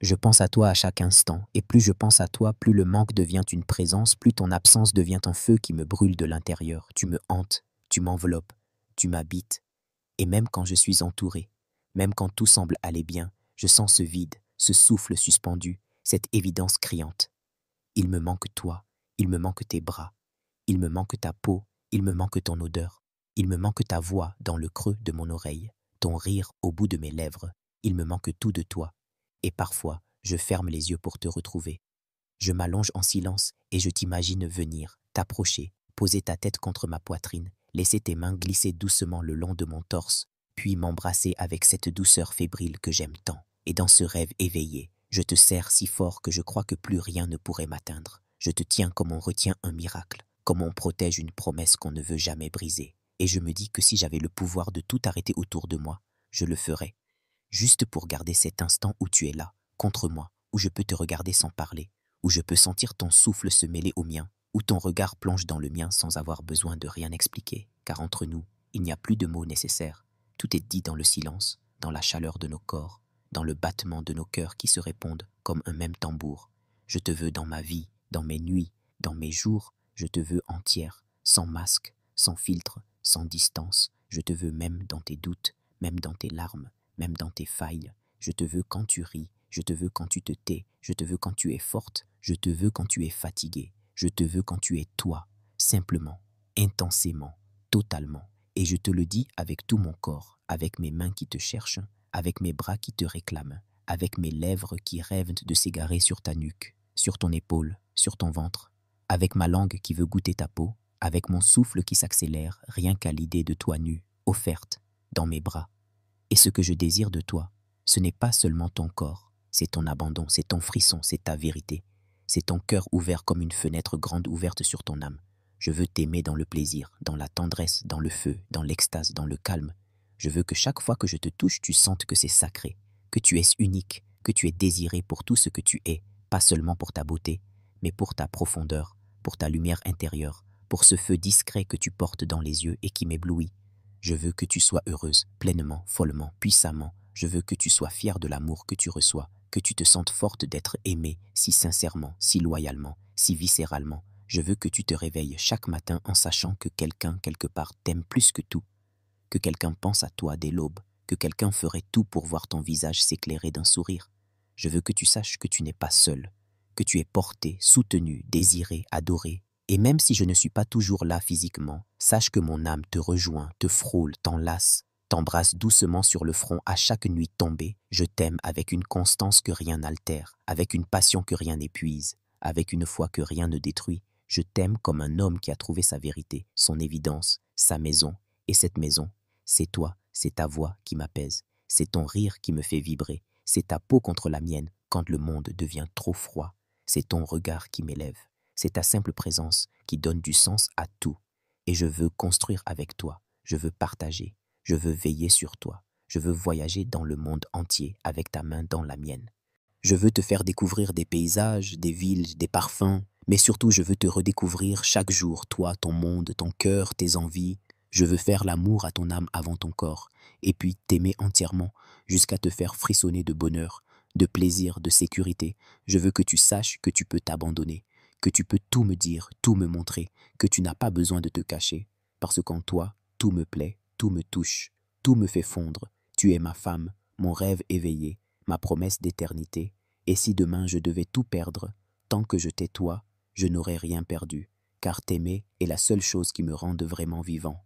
Je pense à toi à chaque instant, et plus je pense à toi, plus le manque devient une présence, plus ton absence devient un feu qui me brûle de l'intérieur. Tu me hantes, tu m'enveloppes, tu m'habites, et même quand je suis entouré, même quand tout semble aller bien, je sens ce vide, ce souffle suspendu, cette évidence criante. Il me manque toi, il me manque tes bras, il me manque ta peau, il me manque ton odeur, il me manque ta voix dans le creux de mon oreille, ton rire au bout de mes lèvres, il me manque tout de toi. Et parfois, je ferme les yeux pour te retrouver. Je m'allonge en silence et je t'imagine venir, t'approcher, poser ta tête contre ma poitrine, laisser tes mains glisser doucement le long de mon torse, puis m'embrasser avec cette douceur fébrile que j'aime tant. Et dans ce rêve éveillé, je te serre si fort que je crois que plus rien ne pourrait m'atteindre. Je te tiens comme on retient un miracle, comme on protège une promesse qu'on ne veut jamais briser. Et je me dis que si j'avais le pouvoir de tout arrêter autour de moi, je le ferais. Juste pour garder cet instant où tu es là, contre moi, où je peux te regarder sans parler, où je peux sentir ton souffle se mêler au mien, où ton regard plonge dans le mien sans avoir besoin de rien expliquer, car entre nous, il n'y a plus de mots nécessaires. Tout est dit dans le silence, dans la chaleur de nos corps, dans le battement de nos cœurs qui se répondent comme un même tambour. Je te veux dans ma vie, dans mes nuits, dans mes jours, je te veux entière, sans masque, sans filtre, sans distance. Je te veux même dans tes doutes, même dans tes larmes, même dans tes failles. Je te veux quand tu ris, je te veux quand tu te tais, je te veux quand tu es forte, je te veux quand tu es fatiguée, je te veux quand tu es toi, simplement, intensément, totalement. Et je te le dis avec tout mon corps, avec mes mains qui te cherchent, avec mes bras qui te réclament, avec mes lèvres qui rêvent de s'égarer sur ta nuque, sur ton épaule, sur ton ventre, avec ma langue qui veut goûter ta peau, avec mon souffle qui s'accélère rien qu'à l'idée de toi nue, offerte, dans mes bras. Et ce que je désire de toi, ce n'est pas seulement ton corps, c'est ton abandon, c'est ton frisson, c'est ta vérité. C'est ton cœur ouvert comme une fenêtre grande ouverte sur ton âme. Je veux t'aimer dans le plaisir, dans la tendresse, dans le feu, dans l'extase, dans le calme. Je veux que chaque fois que je te touche, tu sentes que c'est sacré, que tu es unique, que tu es désiré pour tout ce que tu es, pas seulement pour ta beauté, mais pour ta profondeur, pour ta lumière intérieure, pour ce feu discret que tu portes dans les yeux et qui m'éblouit. Je veux que tu sois heureuse, pleinement, follement, puissamment. Je veux que tu sois fière de l'amour que tu reçois, que tu te sentes forte d'être aimée si sincèrement, si loyalement, si viscéralement. Je veux que tu te réveilles chaque matin en sachant que quelqu'un, quelque part, t'aime plus que tout, que quelqu'un pense à toi dès l'aube, que quelqu'un ferait tout pour voir ton visage s'éclairer d'un sourire. Je veux que tu saches que tu n'es pas seule, que tu es portée, soutenue, désirée, adorée. Et même si je ne suis pas toujours là physiquement, sache que mon âme te rejoint, te frôle, t'enlace, t'embrasse doucement sur le front à chaque nuit tombée. Je t'aime avec une constance que rien n'altère, avec une passion que rien n'épuise, avec une foi que rien ne détruit. Je t'aime comme un homme qui a trouvé sa vérité, son évidence, sa maison. Et cette maison, c'est toi, c'est ta voix qui m'apaise, c'est ton rire qui me fait vibrer, c'est ta peau contre la mienne quand le monde devient trop froid, c'est ton regard qui m'élève. C'est ta simple présence qui donne du sens à tout. Et je veux construire avec toi, je veux partager, je veux veiller sur toi, je veux voyager dans le monde entier avec ta main dans la mienne. Je veux te faire découvrir des paysages, des villes, des parfums, mais surtout je veux te redécouvrir chaque jour, toi, ton monde, ton cœur, tes envies. Je veux faire l'amour à ton âme avant ton corps, et puis t'aimer entièrement jusqu'à te faire frissonner de bonheur, de plaisir, de sécurité. Je veux que tu saches que tu peux t'abandonner, que tu peux tout me dire, tout me montrer, que tu n'as pas besoin de te cacher, parce qu'en toi, tout me plaît, tout me touche, tout me fait fondre. Tu es ma femme, mon rêve éveillé, ma promesse d'éternité, et si demain je devais tout perdre, tant que je t'ai toi, je n'aurais rien perdu, car t'aimer est la seule chose qui me rende vraiment vivant.